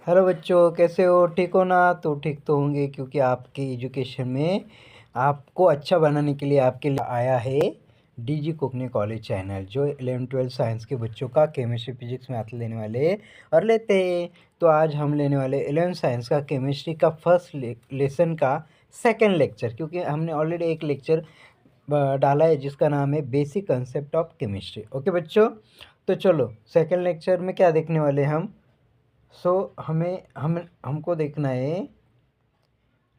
Hello बच्चों, कैसे हो? ठीक हो ना? तो ठीक तो होंगे क्योंकि आपके एजुकेशन में आपको अच्छा बनाने के लिए आपके लिए आया है डीजी कोकने कॉलेज चैनल, जो 11-12 साइंस के बच्चों का केमिस्ट्री फिजिक्स मैथ लेने वाले और लेते हैं। तो आज हम लेने वाले 11 साइंस का केमिस्ट्री का फर्स्ट लेसन का सेकेंड लेक्चर, क्योंकि हमने ऑलरेडी एक लेक्चर डाला है जिसका नाम है basic concept of chemistry. Okay बच्चों, तो चलो सेकेंड लेक्चर में क्या देखने वाले हम। हमें हमको देखना है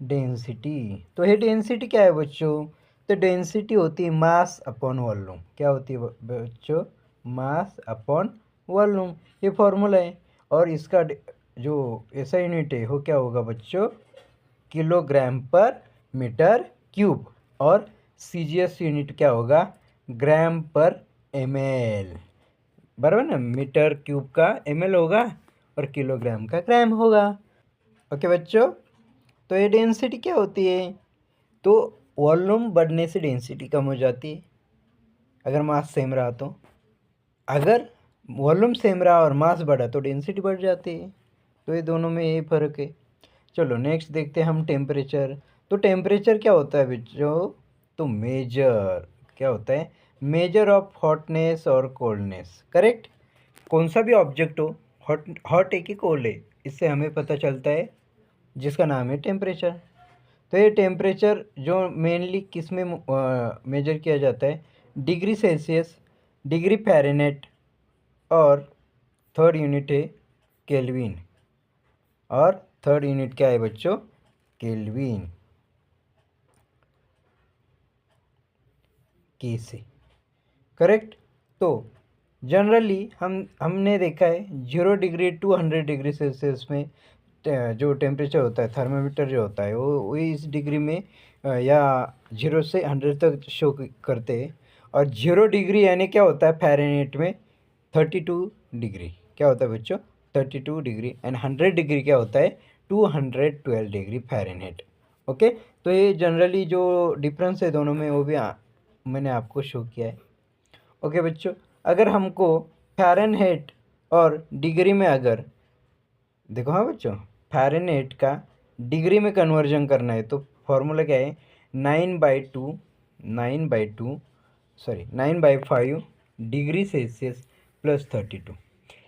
डेंसिटी। तो ये डेंसिटी क्या है बच्चों? तो डेंसिटी होती है मास अपॉन वॉल्यूम। क्या होती है बच्चों? Mass upon volume. ये फॉर्मूला है। और इसका जो ऐसा यूनिट है वो क्या होगा बच्चों? किलोग्राम पर मीटर क्यूब। और सीजीएस यूनिट क्या होगा? ग्राम पर एमएल। बराबर ना, मीटर क्यूब का एमएल होगा और किलोग्राम का ग्राम होगा। ओके बच्चों, तो ये डेंसिटी क्या होती है? तो वॉल्यूम बढ़ने से डेंसिटी कम हो जाती है अगर मास सेम रहा तो। अगर वॉल्यूम सेम रहा और मास बढ़ा तो डेंसिटी बढ़ जाती है। तो ये दोनों में ये फ़र्क है। चलो नेक्स्ट देखते हैं हम टेम्परेचर। तो टेम्परेचर क्या होता है बच्चों? तो मेजर क्या होता है? मेजर ऑफ हॉटनेस और कोल्डनेस। करेक्ट। कौन सा भी ऑब्जेक्ट हो, हॉट हॉट है कि कोल्ड है, इससे हमें पता चलता है, जिसका नाम है टेम्परेचर। तो ये टेम्परेचर जो मेनली किस में मेजर किया जाता है? डिग्री सेल्सियस, डिग्री फ़ारेनहाइट, और थर्ड यूनिट है केल्विन। और थर्ड यूनिट क्या है बच्चों? केल्विन के से। करेक्ट। तो जनरली हमने देखा है 0 डिग्री टू 100 डिग्री सेल्सियस में जो टेम्परेचर होता है, थर्मामीटर जो होता है वो इस डिग्री में या 0 से 100 तक शो करते हैं। और 0 डिग्री यानी क्या होता है फ़ारेनहाइट में? 32 डिग्री। क्या होता है बच्चों? 32 डिग्री। एंड 100 डिग्री क्या होता है? 212 डिग्री फ़ारेनहाइट। ओके। तो ये जनरली जो डिफरेंस है दोनों में वो भी मैंने आपको शो किया है। ओके बच्चों, अगर हमको फ़ारेनहाइट और डिग्री में अगर देखो, हाँ बच्चों, फ़ारेनहाइट का डिग्री में कन्वर्जन करना है तो फॉर्मूला क्या है? 9/5 डिग्री सेल्सियस प्लस 32।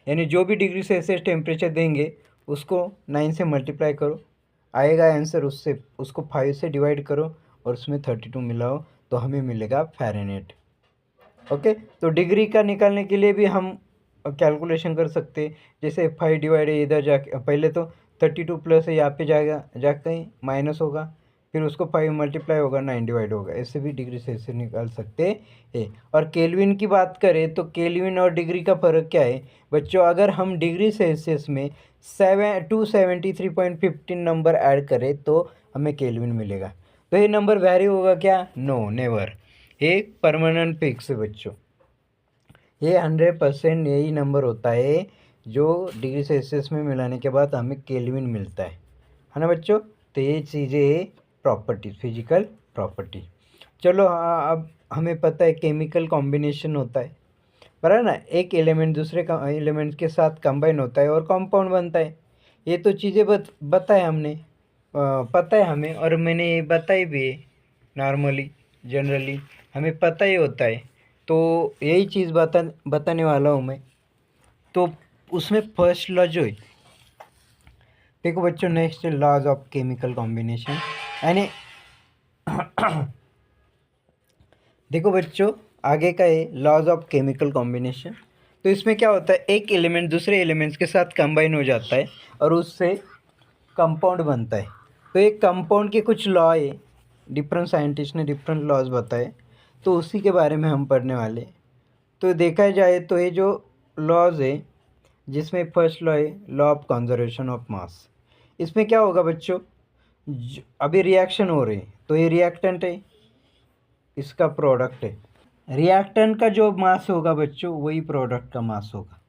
यानी जो भी डिग्री सेल्सियस टेम्परेचर देंगे उसको 9 से मल्टीप्लाई करो, आएगा आंसर, उससे उसको 5 से डिवाइड करो और उसमें 32 मिलाओ तो हमें मिलेगा फ़ारेनहाइट। ओके। तो डिग्री का निकालने के लिए भी हम कैलकुलेशन कर सकते हैं। जैसे 5 डिवाइड है, इधर जाके पहले तो 32 प्लस है, यहाँ पे जाएगा, जाकर ही माइनस होगा, फिर उसको 5 मल्टीप्लाई होगा, 9 डिवाइड होगा। ऐसे भी डिग्री सेल्सियस निकाल सकते हैं। और केल्विन की बात करें तो केल्विन और डिग्री का फ़र्क क्या है बच्चों? अगर हम डिग्री सेल्सियस में 273.15 नंबर ऐड करें तो हमें केल्विन मिलेगा। तो ये नंबर वैरी होगा क्या? No, never. ये परमानेंट फिक्स है बच्चों। ये 100% यही नंबर होता है जो डिग्री सेल्सियस में मिलाने के बाद हमें केल्विन मिलता है ना बच्चों? तो ये चीज़ें प्रॉपर्टीज, फिजिकल प्रॉपर्टी। चलो हाँ, अब हमें पता है केमिकल कॉम्बिनेशन होता है, पर है ना, एक एलिमेंट दूसरे एलिमेंट के साथ कंबाइन होता है और कंपाउंड बनता है। ये तो चीज़ें बताए हमने, पता है हमें, और मैंने ये बताई भी है। नॉर्मली जनरली हमें पता ही होता है। तो यही चीज़ बताने वाला हूँ मैं। तो उसमें फर्स्ट लॉ जो है, देखो बच्चों, next laws of chemical combination, यानी देखो बच्चों, आगे का है लॉज ऑफ केमिकल कॉम्बिनेशन। तो इसमें क्या होता है? एक एलिमेंट दूसरे एलिमेंट्स के साथ कंबाइन हो जाता है और उससे कंपाउंड बनता है। तो एक कंपाउंड के कुछ लॉ है, डिफरेंट साइंटिस्ट ने डिफरेंट लॉज बताए, तो उसी के बारे में हम पढ़ने वाले हैं। तो देखा जाए तो ये जो लॉज है, जिसमें फर्स्ट लॉ है law of conservation of mass. इसमें क्या होगा बच्चों? अभी रिएक्शन हो रही है तो ये रिएक्टेंट है, इसका प्रोडक्ट है। रिएक्टेंट का जो मास होगा बच्चों वही प्रोडक्ट का मास होगा।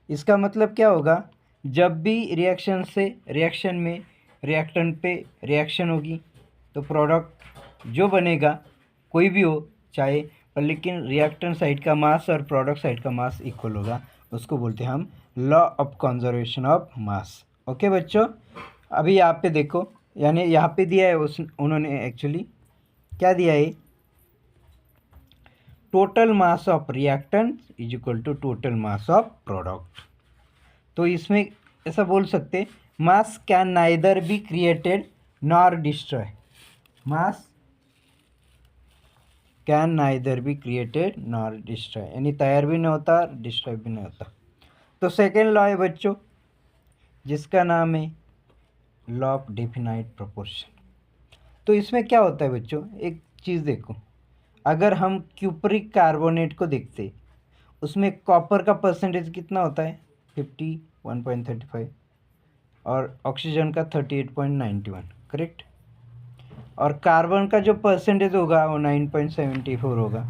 इसका मतलब क्या होगा? जब भी रिएक्शन में रिएक्टेंट पे रिएक्शन होगी तो प्रोडक्ट जो बनेगा कोई भी हो चाहे, पर लेकिन रिएक्टेंट साइड का मास और प्रोडक्ट साइड का मास इक्वल होगा। उसको बोलते हैं हम law of conservation of mass. Okay बच्चों, अभी यहाँ पे देखो, यानी यहाँ पे दिया है उन्होंने एक्चुअली क्या दिया है, total mass of reactant is equal to total mass of product. तो इसमें ऐसा बोल सकते, mass can neither be created nor destroy, mass can neither be created nor destroy, यानी तैयार भी नहीं होता डिस्ट्रॉय भी नहीं होता। तो सेकेंड लॉ है बच्चों, जिसका नाम है लॉ ऑफ डेफिनाइट प्रोपोर्शन। तो इसमें क्या होता है बच्चों, एक चीज़ देखो, अगर हम क्यूपरिक कार्बोनेट को देखते, उसमें कॉपर का परसेंटेज कितना होता है 51.35 और ऑक्सीजन का 38.91, करेक्ट। और कार्बन का जो परसेंटेज होगा वो 9.74 होगा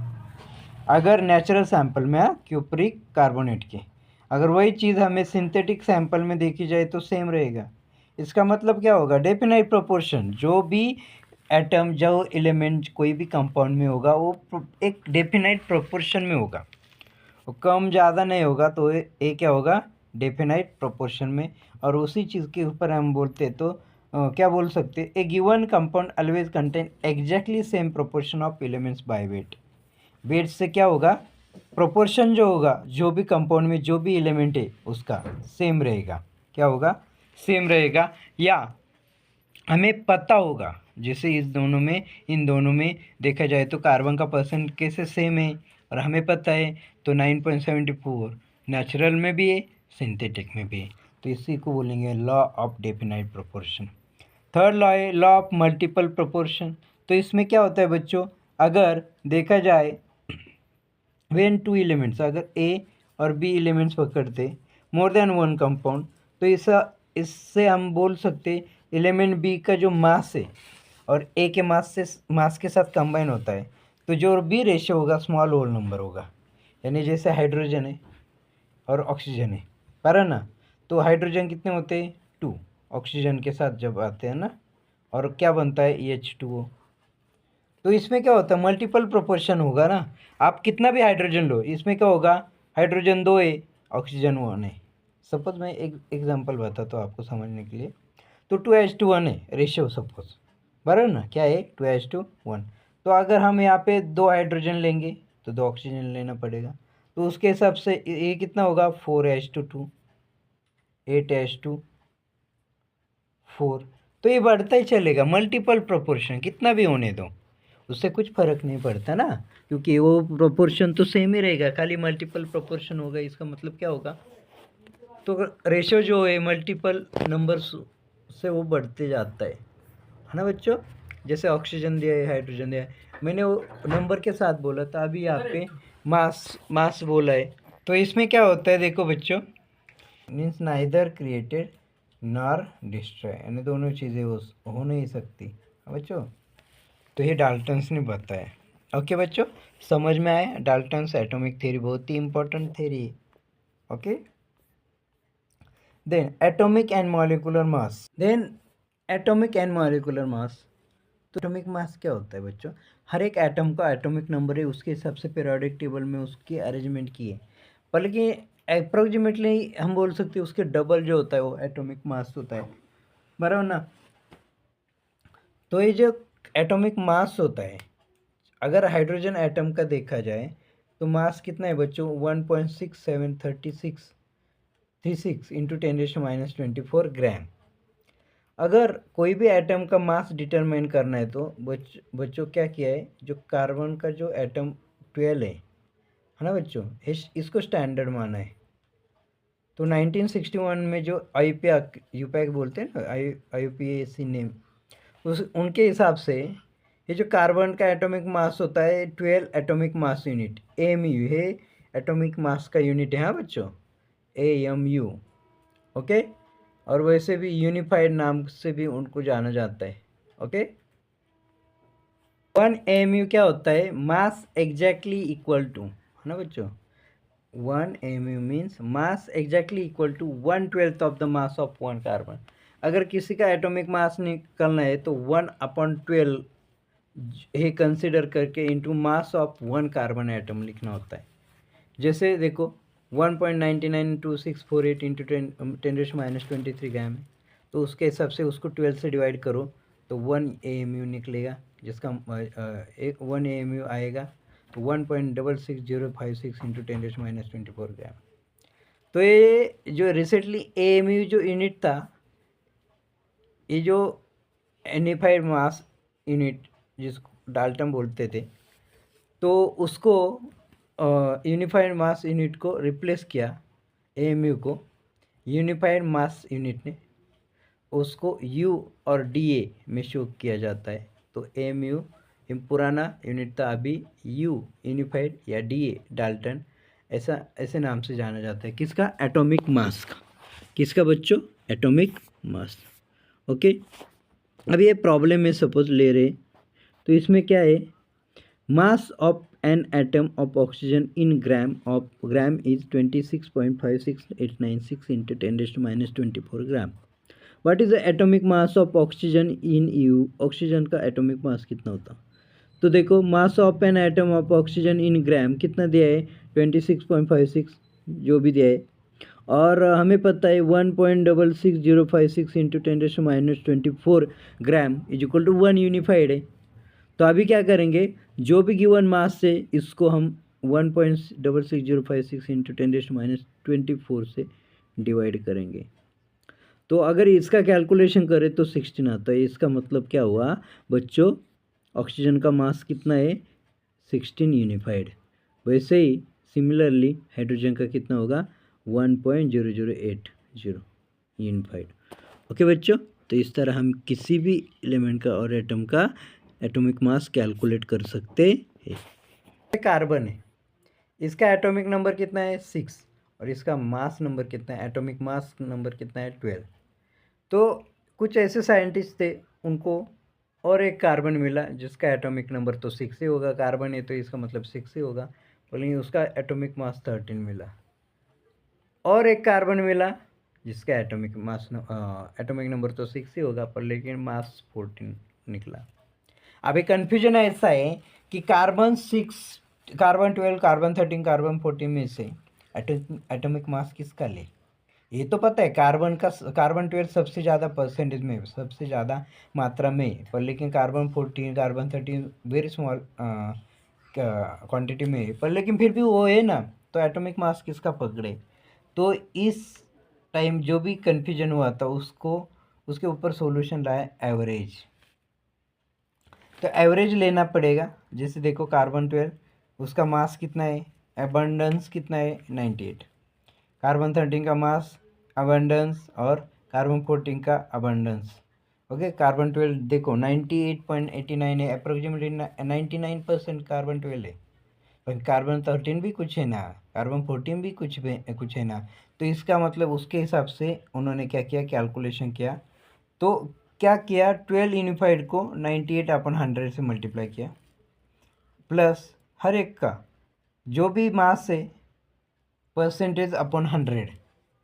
अगर नेचुरल सैंपल में, क्यूपरिक कार्बोनेट के। अगर वही चीज़ हमें सिंथेटिक सैंपल में देखी जाए तो सेम रहेगा। इसका मतलब क्या होगा, डेफिनाइट प्रोपोर्शन, जो भी एटम, जो एलिमेंट कोई भी कंपाउंड में होगा वो एक डेफिनाइट प्रोपोर्शन में होगा, वो कम ज़्यादा नहीं होगा। तो ये क्या होगा, डेफिनाइट प्रोपोर्शन में। और उसी चीज़ के ऊपर हम बोलते तो क्या बोल सकते, a given compound always contain exactly same proportion of elements by weight. Weight से क्या होगा, प्रोपोर्शन जो होगा, जो भी कंपाउंड में जो भी एलिमेंट है उसका सेम रहेगा। क्या होगा, सेम रहेगा। या हमें पता होगा, जैसे इन दोनों में देखा जाए तो कार्बन का परसेंट कैसे सेम है और हमें पता है, तो 9.74 नेचुरल में भी है, सिंथेटिक में भी है। तो इसी को बोलेंगे law of definite proportion. Third law है लॉ ऑफ मल्टीपल प्रोपोर्शन। तो इसमें क्या होता है बच्चों, अगर देखा जाए वेन टू एलिमेंट्स, अगर ए और बी एलिमेंट्स पकड़ते मोर देन वन कंपाउंड, तो इससे हम बोल सकते एलिमेंट बी का जो मास है और ए के मास के साथ कंबाइन होता है, तो जो बी रेशियो होगा स्मॉल होल नंबर होगा। यानी जैसे हाइड्रोजन है और ऑक्सीजन है, पर है ना, तो हाइड्रोजन कितने होते हैं 2, ऑक्सीजन के साथ जब आते हैं ना, और क्या बनता है H2O। तो इसमें क्या होता है, मल्टीपल प्रोपोर्शन होगा ना, आप कितना भी हाइड्रोजन लो, इसमें क्या होगा, हाइड्रोजन 2 है, ऑक्सीजन 1 है। सपोज मैं एक एग्जांपल बताता हूँ आपको समझने के लिए। तो 2:1 है रेशियो, सपोज, बराबर ना, क्या है 2:1। तो अगर हम यहाँ पे 2 हाइड्रोजन लेंगे तो 2 ऑक्सीजन लेना पड़ेगा, तो उसके हिसाब से ये कितना होगा 4:2, 8:4। तो ये बढ़ता ही चलेगा, मल्टीपल प्रोपोर्शन कितना भी होने दो, उससे कुछ फर्क नहीं पड़ता ना, क्योंकि वो प्रोपोर्शन तो सेम ही रहेगा, खाली मल्टीपल प्रोपोर्शन होगा। इसका मतलब क्या होगा, तो रेशियो जो है मल्टीपल नंबर्स से वो बढ़ते जाता है ना बच्चों। जैसे ऑक्सीजन दिया है, हाइड्रोजन दिया है, मैंने वो नंबर के साथ बोला था, अभी यहाँ पे मास बोला है। तो इसमें क्या होता है देखो बच्चों, means neither created nor destroy, यानी दोनों चीज़ें हो नहीं सकती बच्चों। तो ये डाल्टन्स ने बताया। ओके बच्चों, समझ में आया, डाल्टन्स एटॉमिक थ्योरी बहुत ही इंपॉर्टेंट थ्योरी है। Okay, then atomic and molecular mass. तो एटॉमिक मास क्या होता है बच्चों, हर एक एटम का एटॉमिक नंबर है, उसके हिसाब से पीरियोडिक टेबल में उसकी अरेंजमेंट की है, बल्कि अप्रोक्सीमेटली हम बोल सकते हैं उसके डबल जो होता है वो एटॉमिक मास होता है, बराबर ना। तो ये जो एटॉमिक मास होता है, अगर हाइड्रोजन एटम का देखा जाए तो मास कितना है बच्चों, 1.6736 इंटू 10⁻⁻24 ग्राम। अगर कोई भी एटम का मास डिटरमाइन करना है तो बच्चों क्या किया है, जो कार्बन का जो एटम 12 है ना बच्चों, इसको स्टैंडर्ड माना है। तो 1961 में जो यूपैक यूपैक बोलते हैं ना, IUPAC नेम, उस उनके हिसाब से ये जो कार्बन का एटॉमिक मास होता है 12 एटॉमिक मास यूनिट, AMU है, एटॉमिक मास का यूनिट है, हाँ बच्चों, AMU। ओके, और वैसे भी यूनिफाइड नाम से भी उनको जाना जाता है। ओके, 1 AMU क्या होता है, मास एग्जैक्टली इक्वल टू, है ना बच्चों, 1 AMU means mass exactly equal to 1/12 of the mass of 1 carbon. अगर किसी का एटॉमिक मास निकलना है तो 1/12 ही कंसिडर करके into mass of 1 carbon atom लिखना होता है। जैसे देखो 1.992648 इंटू 10⁻³ ग्राम है, तो उसके हिसाब से उसको 12 से डिवाइड करो तो 1 AMU निकलेगा, जिसका एक 1 AMU आएगा तो 1.66056 इंटू 10⁻24 ग्राम। तो ये जो रिसेंटली AMU जो यूनिट था, ये जो एनिफाइड मास यूनिट जिसको डाल्टन बोलते थे, तो उसको यूनिफाइड मास यूनिट को रिप्लेस किया AMU को यूनिफाइड मास यूनिट ने, उसको U और DA में शो किया जाता है। तो AMU पुराना यूनिट था, अभी U यूनिफाइड या DA डाल्टन ऐसे नाम से जाना जाता है। किसका? एटॉमिक मास का। किसका बच्चों? Atomic mass. ओके, अब ये प्रॉब्लम में सपोज ले रहे, तो इसमें क्या है, mass of an atom of oxygen in gram is 26.56896 into 10⁻24 gram. What is the atomic mass of oxygen in u? Oxygen का एटॉमिक मास कितना होता? तो देखो, mass of an atom of oxygen in gram कितना दिया है? 26.56 जो भी दिया है, और हमें पता है 1.66056 into 10⁻24 gram is equal to 1 unified है। तो अभी क्या करेंगे, जो भी गिवन मास से इसको हम 1.66056 इंटू 10⁻24 से डिवाइड करेंगे। तो अगर इसका कैलकुलेशन करें तो 16 आता है। इसका मतलब क्या हुआ बच्चों, ऑक्सीजन का मास कितना है? 16 यूनिफाइड। वैसे ही सिमिलरली हाइड्रोजन का कितना होगा? 1.0080 यूनिफाइड। ओके बच्चों, तो इस तरह हम किसी भी एलिमेंट का और एटम का एटॉमिक मास कैलकुलेट कर सकते हैं। कार्बन है, इसका एटॉमिक नंबर कितना है? 6, और इसका मास नंबर कितना है? एटॉमिक मास नंबर कितना है? 12। तो कुछ ऐसे साइंटिस्ट थे, उनको और एक कार्बन मिला जिसका एटॉमिक नंबर तो 6 ही होगा, कार्बन है तो इसका मतलब 6 ही होगा, लेकिन उसका एटॉमिक मास 13 मिला। और एक कार्बन मिला जिसका एटॉमिक नंबर तो 6 ही होगा, पर लेकिन मास 14 निकला। अभी कन्फ्यूजन ऐसा है कि कार्बन 12, कार्बन 13, कार्बन 14 में से एटॉमिक मास किसका ले? ये तो पता है कार्बन 12 सबसे ज़्यादा परसेंटेज में, सबसे ज़्यादा मात्रा में, पर लेकिन carbon 14, carbon 13 very small quantity में, पर लेकिन फिर भी वो है ना, तो एटॉमिक मास किसका पकड़े? तो इस टाइम जो भी कन्फ्यूजन हुआ था उसके ऊपर सॉल्यूशन लाया एवरेज। तो एवरेज लेना पड़ेगा। जैसे देखो, कार्बन 12 उसका मास कितना है? अबंडेंस कितना है? 98। कार्बन 13 का मास अबंडेंस और कार्बन 14 का अबंडेंस। ओके, कार्बन 12 देखो 98.89 है, अप्रोक्सीमेटली 99% कार्बन 12 है, पर कार्बन 13 भी कुछ है ना, कार्बन 14 भी कुछ है ना। तो इसका मतलब उसके हिसाब से उन्होंने क्या किया, कैलकुलेशन किया। तो क्या किया, 12 यूनिफाइड को 98/100 से मल्टीप्लाई किया, प्लस हर एक का जो भी मास है परसेंटेज अपॉन 100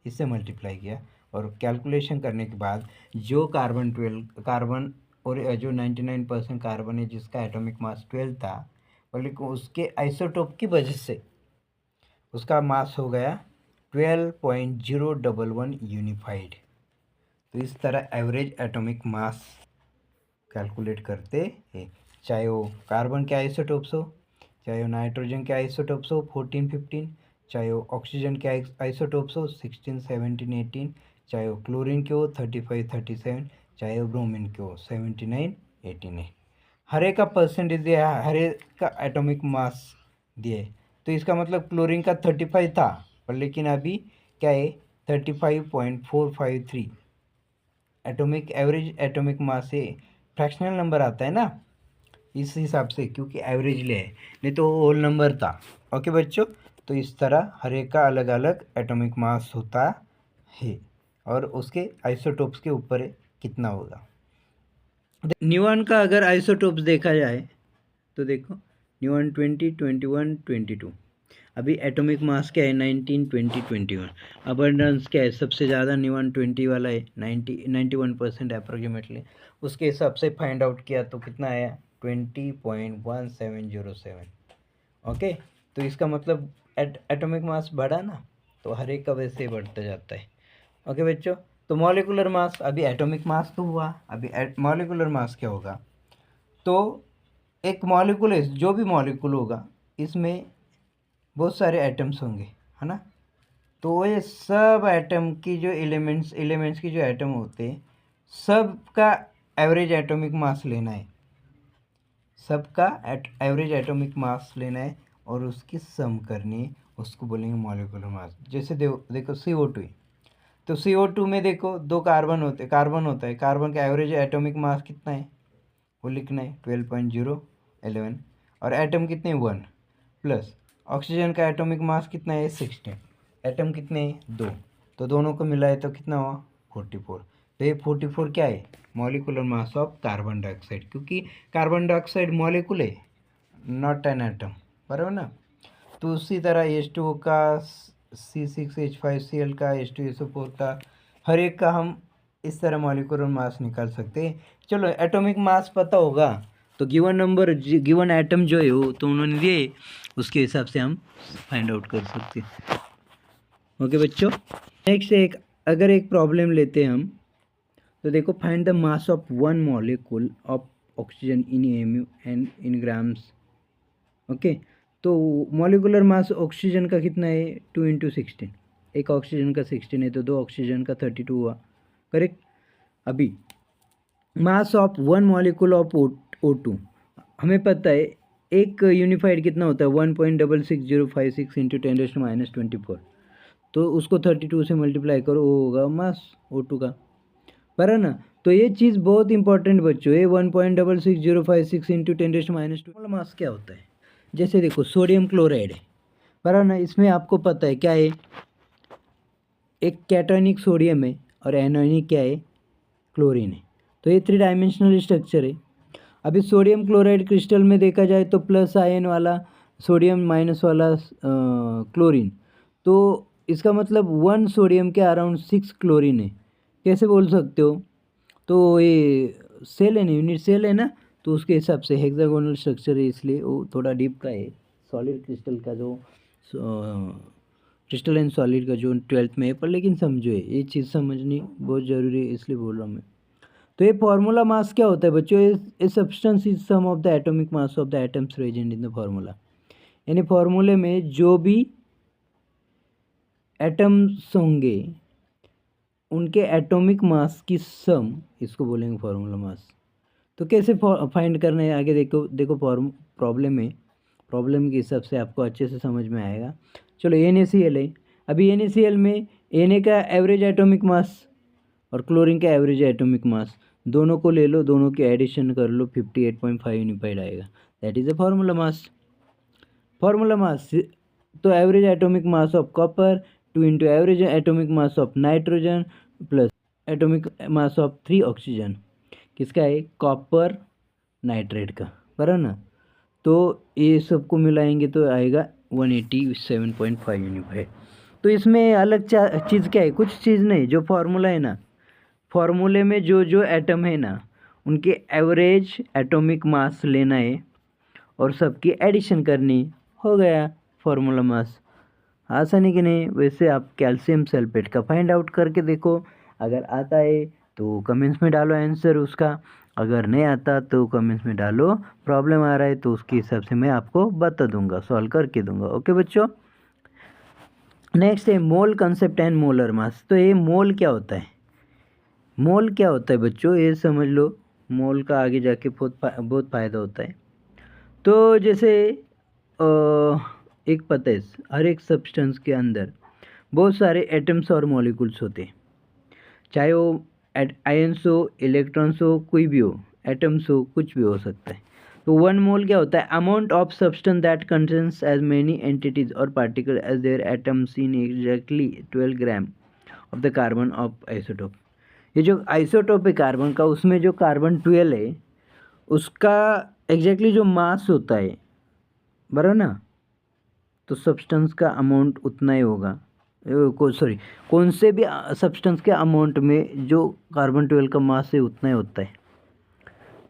इससे मल्टीप्लाई किया, और कैलकुलेशन करने के बाद जो कार्बन और जो 99% कार्बन है जिसका एटॉमिक मास 12 था, लेकिन उसके आइसोटोप की वजह से उसका मास हो गया 12.011 यूनिफाइड। तो इस तरह एवरेज एटॉमिक मास कैलकुलेट करते हैं, चाहे वो कार्बन के आइसोटोप्स हो, चाहे वो नाइट्रोजन के आइसोटोप्स हो 14, 15, चाहे वो ऑक्सीजन के आइसोटोप्स हो 16, 17, 18, चाहे वो क्लोरीन के हो 35, 37, चाहे वो ब्रोमीन के हो 79, 89। हर एक का परसेंटेज दिया है, हर एक का एटॉमिक मास दिया है। तो इसका मतलब क्लोरीन का 35 था, पर लेकिन अभी क्या है 35.453 एवरेज एटॉमिक मास है। फ्रैक्शनल नंबर आता है ना इस हिसाब से, क्योंकि एवरेज ले है, नहीं तो होल नंबर था। ओके बच्चों, तो इस तरह हर एक का अलग अलग एटॉमिक मास होता है, और उसके आइसोटोप्स के ऊपर कितना होगा। न्यूऑन का अगर आइसोटोप्स देखा जाए तो देखो, न्यूऑन 20, 21, 22। अभी एटॉमिक मास क्या है? 19, 20, 21। अबंडेंस क्या है? सबसे ज़्यादा न्यूऑन 20 वाला है, 91% अप्रोक्सीमेटली। उसके हिसाब से फाइंड आउट किया तो कितना आया? 20.1707। ओके, तो इसका मतलब एटॉमिक मास बढ़ा ना, तो हर एक का वैसे ही बढ़ता जाता है। ओके बच्चों, तो मॉलिकुलर मास, अभी एटॉमिक मास तो हुआ, अभी मॉलिकुलर मास क्या होगा? तो एक मॉलिक्यूल है, जो भी मॉलिक्यूल होगा इसमें बहुत सारे एटम्स होंगे, है ना। तो ये सब एटम की जो एलिमेंट्स की जो एटम होते हैं, सबका एवरेज एटॉमिक मास लेना है, सबका एवरेज एटॉमिक मास लेना है और उसकी सम करनी है, उसको बोलेंगे मॉलिक्यूलर मास। जैसे देखो CO2 है, तो CO2 में देखो 2 कार्बन होते, कार्बन होता है, कार्बन का एवरेज एटॉमिक मास कितना है वो लिखना है 12.011, और एटम कितने 1, प्लस ऑक्सीजन का एटॉमिक मास कितना है 16, एटम कितने 2, तो दोनों को मिलाए तो कितना हुआ 44। तो ये 44 क्या है? Molecular mass of carbon dioxide, क्योंकि कार्बन डाइऑक्साइड मॉलिक्यूल है, नॉट एन एटम, बराबर ना। तो उसी तरह H2O का, C6H5Cl का, H2SO4 का, हर एक का हम इस तरह मॉलिक्यूलर मास निकाल सकते हैं। चलो एटॉमिक मास पता होगा तो गिवन नंबर, गिवन एटम जो है वो तो उन्होंने दिए, उसके हिसाब से हम फाइंड आउट कर सकते हैं। ओके बच्चों, नेक्स्ट अगर एक प्रॉब्लम लेते हैं हम, तो देखो find the mass of one molecule of oxygen in mu and in grams. Okay, तो मॉलिकुलर मास ऑक्सीजन का कितना है 2 × 16, एक ऑक्सीजन का 16 है तो 2 ऑक्सीजन का 32 हुआ, करेक्ट। अभी mass of one molecule of O2 हमें पता है, एक यूनिफाइड कितना होता है 1.66056 इंटू 10⁻24, तो उसको 32 से मल्टीप्लाई करो, वो होगा मास O2 का, पर है ना। तो ये चीज़ बहुत इंपॉर्टेंट बच्चों, ये 1.66056 इंटू 10⁻², मास क्या होता है? जैसे देखो सोडियम क्लोराइड है, पर ना इसमें आपको पता है क्या है, एक कैटायनिक सोडियम है और एनायनिक क्या है क्लोरीन है, तो ये 3 डायमेंशनल स्ट्रक्चर है। अभी सोडियम क्लोराइड क्रिस्टल में देखा जाए तो प्लस आयन वाला सोडियम, माइनस वाला क्लोरीन, तो इसका मतलब 1 सोडियम के अराउंड 6 क्लोरीन है, कैसे बोल सकते हो? तो ये सेल है ना, यूनिट सेल है ना, तो उसके हिसाब से हेक्सागोनल स्ट्रक्चर है, इसलिए वो थोड़ा डीप का है। सॉलिड क्रिस्टल का जो क्रिस्टल एंड सॉलिड का जो 12th में है, पर लेकिन समझो ये चीज़ समझनी बहुत ज़रूरी है, इसलिए बोल रहा हूँ मैं। तो ये फार्मूला मास क्या होता है बच्चों? A substance is sum of the atomic mass of the atoms present in the formula, यानी फार्मूले में जो भी एटम्स होंगे उनके एटॉमिक मास की सम, इसको बोलेंगे फार्मूला मास। तो कैसे फाइंड करना है आगे देखो प्रॉब्लम है, प्रॉब्लम के हिसाब से आपको अच्छे से समझ में आएगा। चलो NaCl है, अभी NaCl में Na का एवरेज एटॉमिक मास और क्लोरीन का एवरेज एटॉमिक मास दोनों को ले लो, दोनों के एडिशन कर लो, 58.5 यूनिफाइड आएगा, that is a formula mass. Formula mass तो average atomic mass of copper 2 into average atomic mass of nitrogen plus atomic mass of 3 oxygen, किसका है कॉपर नाइट्रेट का, बराबर ना। तो ये सबको मिलाएंगे तो आएगा 187.5 यूनिफाइड। तो इसमें अलग चीज़ क्या है? कुछ चीज़ नहीं, जो फार्मूला है ना, फार्मूले में जो जो एटम है ना उनके एवरेज एटॉमिक मास लेना है और सबकी एडिशन करनी, हो गया फार्मूला मास। आसानी कि नहीं? वैसे आप कैल्शियम सल्फेट का फाइंड आउट करके देखो, अगर आता है तो कमेंट्स में डालो आंसर उसका, अगर नहीं आता तो कमेंट्स में डालो प्रॉब्लम आ रहा है, तो उसके हिसाब से मैं आपको बता दूंगा, सॉल्व करके दूंगा। ओके बच्चों, नेक्स्ट है मोल कंसेप्ट एंड मोलर मास। तो ये मोल क्या होता है? मोल क्या होता है बच्चों, ये समझ लो, मोल का आगे जाके बहुत फ़ायदा होता है। तो जैसे एक पता है, हर एक सब्सटेंस के अंदर बहुत सारे एटम्स और मॉलिक्यूल्स होते हैं, चाहे वो आयन्स हो, इलेक्ट्रॉन्स हो, कोई भी हो, एटम्स हो, कुछ भी हो सकता है। तो 1 मोल क्या होता है? Amount of substance that contains as many entities और particle as there atoms in exactly 12 gram of the carbon of isotope. ये जो आइसोटोप है कार्बन का, उसमें जो कार्बन 12 है उसका एग्जैक्टली जो मास होता है, बराबर ना, तो सब्सटेंस का अमाउंट उतना ही होगा। कौन से भी सब्सटेंस के अमाउंट में जो कार्बन 12 का मास है उतना ही होता है,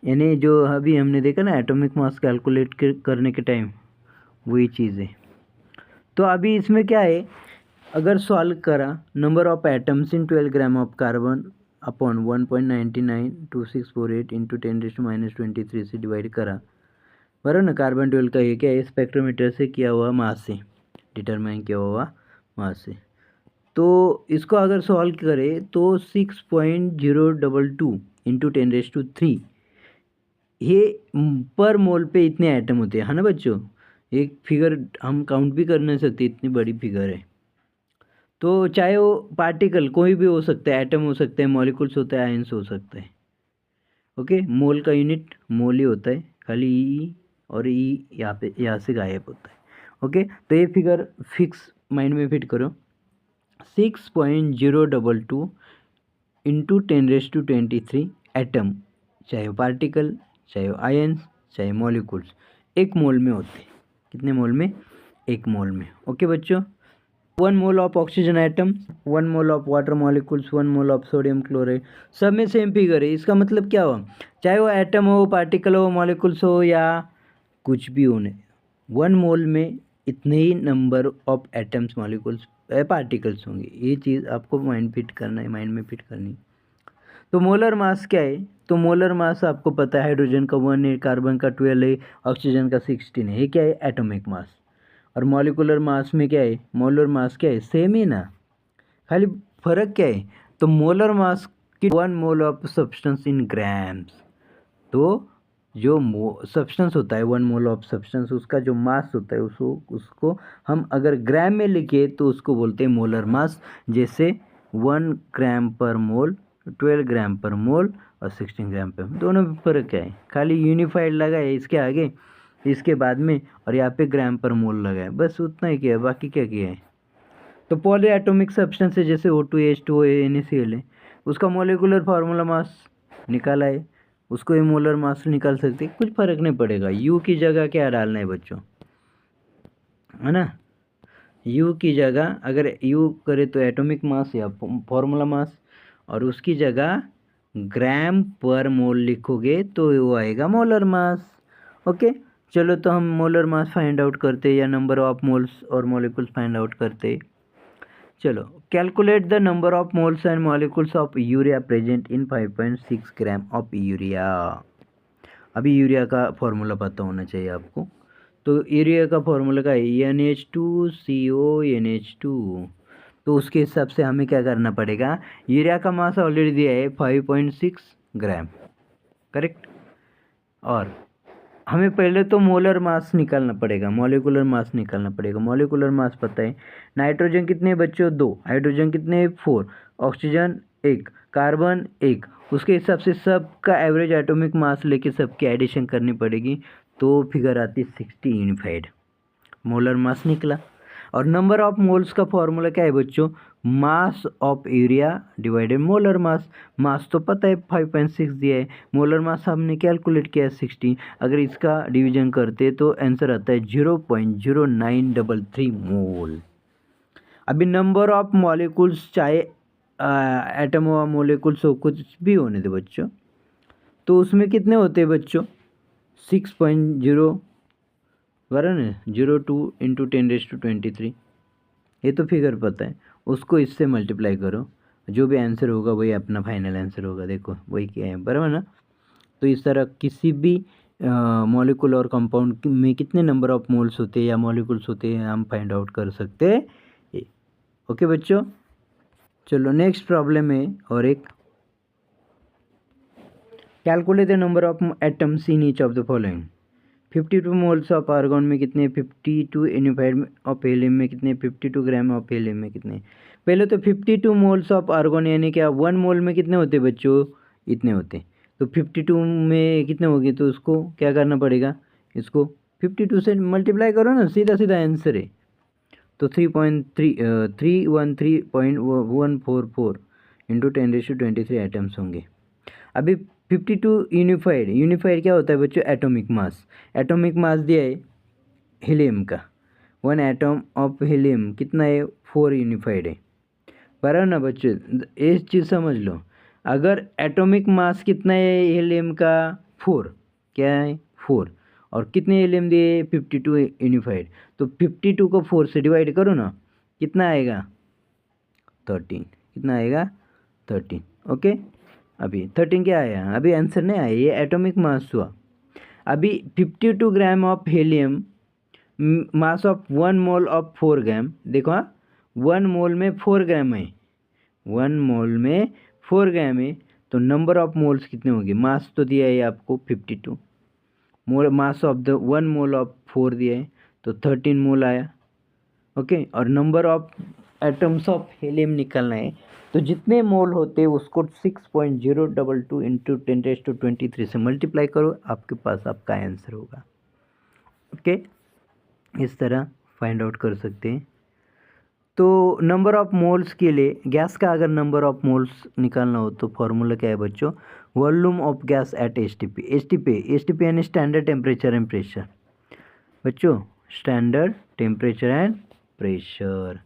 यानी जो अभी हमने देखा ना एटॉमिक मास कैलकुलेट करने के टाइम, वही चीज़ है। तो अभी इसमें क्या है, अगर सॉल्व करा number of atoms in 12 gram of carbon upon 1.992648 into 10⁻23 से डिवाइड करा, बराबर ना। कार्बन 12 का ये क्या है, स्पेक्ट्रोमीटर से किया हुआ मास से डिटरमाइन किया हुआ मास से। तो इसको अगर सॉल्व करें तो 6.022 इंटू 10⁻3 ये पर मोल पे इतने आइटम होते हैं, है ना बच्चों। एक फिगर हम काउंट भी कर नहीं सकते, इतनी बड़ी फिगर है। तो चाहे वो पार्टिकल कोई भी हो सकता है, एटम हो सकते हैं, मॉलिक्यूल्स होता है, आयंस हो सकते हैं। ओके, मोल का यूनिट मोल ही होता है, खाली ई और ई यहाँ से गायब होता है। ओके, तो ये फिगर फिक्स माइंड में फिट करो। 6.022 इंटू 10⁻23 एटम, चाहे वो पार्टिकल, चाहे वो आयंस, चाहे मॉलिक्यूल्स, एक मोल में होते हैं। कितने मोल में? एक मोल में। ओके बच्चों, 1 mole of oxygen atom, 1 mole of water molecules, 1 mole of sodium chloride, सब में सेम फिगर है। इसका मतलब क्या हुआ, चाहे वो एटम हो, पार्टिकल हो, मॉलिक्यूल्स हो या कुछ भी होने, 1 मोल में इतने ही number of atoms, molecules, particles होंगे। ये चीज़ आपको माइंड फिट करना है, माइंड में फिट करनी। तो मोलर मास क्या है, तो मोलर मास आपको पता है, हाइड्रोजन का 1 है, कार्बन का 12 है, ऑक्सीजन का 16 है। ये क्या है, एटॉमिक मास। और मॉलिकुलर मास में क्या है, मोलर मास क्या है, सेम ही ना, खाली फर्क क्या है। तो मोलर मास की 1 mole of substance in grams. तो जो सब्सटेंस होता है, 1 मोल ऑफ सब्सटेंस, उसका जो मास होता है उसको हम अगर ग्राम में लिखे तो उसको बोलते हैं मोलर मास। जैसे 1 ग्राम पर मोल, 12 ग्राम पर मोल और 16 ग्राम पर, दोनों में फ़र्क क्या है, खाली यूनिफाइड लगा है इसके आगे, इसके बाद में, और यहाँ पे ग्राम पर मोल लगा है, बस उतना ही किया है, बाकी क्या किया है। तो पॉली एटॉमिक सब्सटेंस है, जैसे O2H2O NaCl है, उसका मोलिकुलर फार्मूला मास निकाला है, उसको ये मोलर मास निकाल सकते, कुछ फर्क नहीं पड़ेगा। यू की जगह क्या डालना है बच्चों, है ना। यू की जगह अगर यू करे तो एटॉमिक मास या फार्मूला मास, और उसकी जगह ग्राम पर मोल लिखोगे तो वो आएगा मोलर मास। ओके, चलो तो हम मोलर मास फाइंड आउट करते या नंबर ऑफ मोल्स और मॉलिक्यूल्स फाइंड आउट करते। चलो, calculate the number of moles and molecules of urea present in 5.6 gram of urea. अभी यूरिया का फॉर्मूला पता होना चाहिए आपको। तो यूरिया का फॉर्मूला का है NH2CO NH2। तो उसके हिसाब से हमें क्या करना पड़ेगा, यूरिया का मास ऑलरेडी दिया है 5.6 ग्राम, करेक्ट। और हमें पहले तो मोलर मास निकालना पड़ेगा, मॉलिकुलर मास निकालना पड़ेगा। मॉलिकुलर मास पता है, नाइट्रोजन कितने बच्चों, 2, हाइड्रोजन कितने, 4, ऑक्सीजन 1, कार्बन 1। उसके हिसाब से सबका एवरेज एटॉमिक मास लेके सबकी एडिशन करनी पड़ेगी, तो फिगर आती 60 यूनिफाइड। मोलर मास निकला। और नंबर ऑफ मोल्स का फॉर्मूला क्या है बच्चों, mass of urea divided molar mass. Mass तो पता है 5.6 दिया है, मोलर मास हमने कैलकुलेट किया है 60। अगर इसका डिवीजन करते तो आंसर आता है 0.0933 मोल। अभी नंबर ऑफ मॉलिक्यूल्स, चाहे एटम हो, मॉलिक्यूल्स हो, कुछ भी होने दे बच्चों, तो उसमें कितने होते हैं बच्चों, 6.0 बराबर है 02 इंटू 10⁻23। ये तो फिगर पता है, उसको इससे मल्टीप्लाई करो, जो भी आंसर होगा वही अपना फाइनल आंसर होगा। देखो वही क्या है, बराबर ना। तो इस तरह किसी भी मॉलिक्यूल और कंपाउंड में कितने नंबर ऑफ मोल्स होते हैं या मॉलिक्यूल्स होते हैं हम फाइंड आउट कर सकते हैं। ओके बच्चों, चलो नेक्स्ट प्रॉब्लम है और एक, calculate the number of atoms in each of the following. 52 moles of argon में कितने, 52 यूनिफाइड ऑफ हीलियम में कितने, 52 ग्राम ऑफ हीलियम में कितने। पहले तो 52 मोल्स ऑफ आर्गॉन यानी क्या, 1 मोल में कितने होते बच्चों, इतने होते। तो 52 में कितने होगी, तो उसको क्या करना पड़ेगा, इसको 52 से मल्टीप्लाई करो ना, सीधा सीधा आंसर है। तो 313.144 इंटू 10⁻23 आइटम्स होंगे। अभी 52 यूनिफाइड, यूनिफाइड क्या होता है बच्चों, एटॉमिक मास। एटॉमिक मास दिया है हीलियम का, 1 एटम ऑफ हीलियम कितना है, 4 यूनिफाइड है, बराबर ना बच्चों। एक चीज़ समझ लो, अगर एटॉमिक मास कितना है हीलियम का, 4, क्या है 4, और कितने हीलियम दिए, 52 यूनिफाइड। तो 52 को 4 से डिवाइड करो ना, कितना आएगा, 13, कितना आएगा 13। ओके, अभी 13 क्या आया, अभी आंसर नहीं आया, ये एटॉमिक मास हुआ। अभी 52 gram of helium, mass of 1 mole of 4 ग्राम। देखो हाँ, 1 मोल में 4 ग्राम है, 1 मोल में 4 ग्राम है, तो नंबर ऑफ मोल्स कितने होंगे। मास तो दिया है आपको 52, mole mass of the 1 mole of 4 दिया है, तो 13 मोल आया। ओके, और number of atoms of helium निकालना है, तो जितने मोल होते हैं उसको 6.022 इंटू 10⁻23 से मल्टीप्लाई करो, आपके पास आपका आंसर होगा। ओके, इस तरह फाइंड आउट कर सकते हैं। तो नंबर ऑफ मोल्स के लिए, गैस का अगर नंबर ऑफ मोल्स निकालना हो तो फॉर्मूला क्या है बच्चों, volume of gas at STP. STP यानी स्टैंडर्ड टेम्परेचर एंड प्रेशर बच्चों, स्टैंडर्ड टेम्परेचर एंड प्रेशर।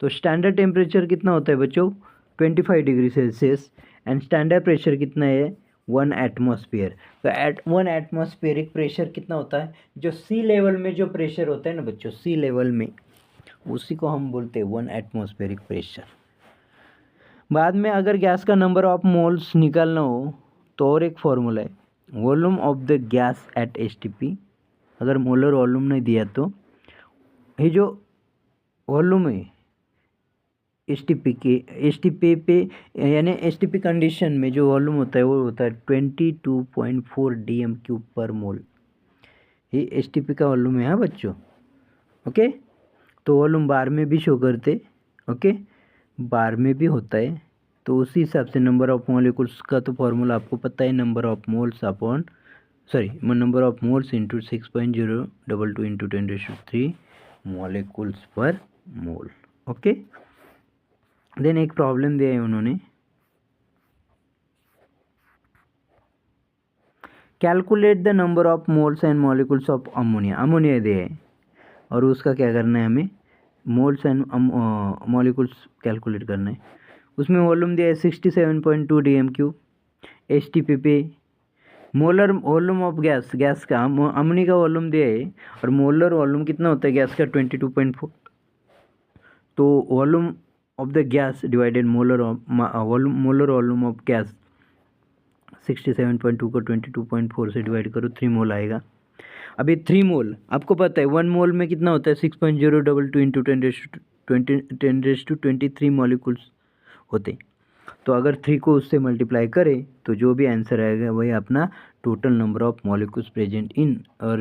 तो स्टैंडर्ड टेम्परेचर कितना होता है बच्चों 25 degree Celsius, and standard pressure कितना है 1 एटमॉस्फेयर। तो 1 एटमॉस्फेरिक प्रेशर कितना होता है, जो सी लेवल में जो प्रेशर होता है ना बच्चों, सी लेवल में, उसी को हम बोलते हैं 1 एटमॉस्फेरिक प्रेशर। बाद में अगर गैस का नंबर ऑफ मोल्स निकालना हो तो और एक फॉर्मूला है, volume of the gas at STP. अगर मोलर वॉल्यूम नहीं दिया तो ये जो वॉल्यूम है एसटीपी पे, यानी एसटीपी कंडीशन में जो वॉल्यूम होता है वो होता है 22.4 DM³ पर मोल। ये एसटीपी का वॉल्यूम है हाँ बच्चों। ओके, तो वॉल्यूम बार में भी शो करते, ओके, बार में भी होता है। तो उसी हिसाब से नंबर ऑफ मॉलिक्यूल्स का तो फॉर्मूला आपको पता है, number of moles upon number of moles into 6.022 into 10⁻³ molecules पर मोल। ओके, देन एक प्रॉब्लम दिया है उन्होंने, calculate the number of moles and molecules of ammonia. Ammonia दिया है और उसका क्या करना है, हमें मोल्स एंड मॉलिक्यूल्स कैलकुलेट करना है। उसमें वॉल्यूम दिया है 67.2 DM³। एसटीपी पे मोलर वॉल्यूम ऑफ गैस का अमोनिया का वॉल्यूम दिया है, और मोलर वॉल्यूम कितना होता है गैस का 22.4। तो volume of the gas divided molar volume of gas 67.2 को 22.4 से डिवाइड करो, 3 मोल आएगा। अभी 3 मोल आपको पता है 1 मोल में कितना होता है 6.022 इंटू 10⁻23 मॉलिक्यूल्स होते। तो अगर 3 को उससे मल्टीप्लाई करें तो जो भी आंसर आएगा वही अपना total number of molecules present in, और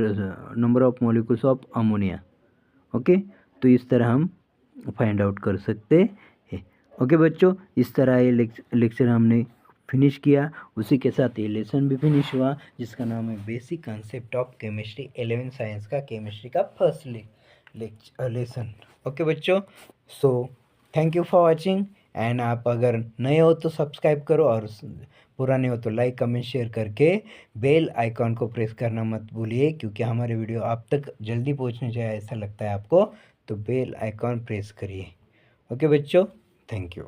number of molecules of ammonia. Okay, तो इस तरह हम फाइंड आउट कर सकते हैं। ओके बच्चों, इस तरह ये लेक्चर हमने फिनिश किया, उसी के साथ ये लेसन भी फिनिश हुआ, जिसका नाम है basic concept of chemistry 11th science का केमिस्ट्री का फर्स्ट लेसन। ओके बच्चों, so thank you for watching, and आप अगर नए हो तो सब्सक्राइब करो, और पुराने हो तो लाइक कमेंट शेयर करके बेल आइकॉन को प्रेस करना मत भूलिए, क्योंकि हमारे वीडियो आप तक जल्दी पहुंचने चाहिए ऐसा लगता है आपको, तो बेल आइकॉन प्रेस करिए। ओके बच्चों, थैंक यू।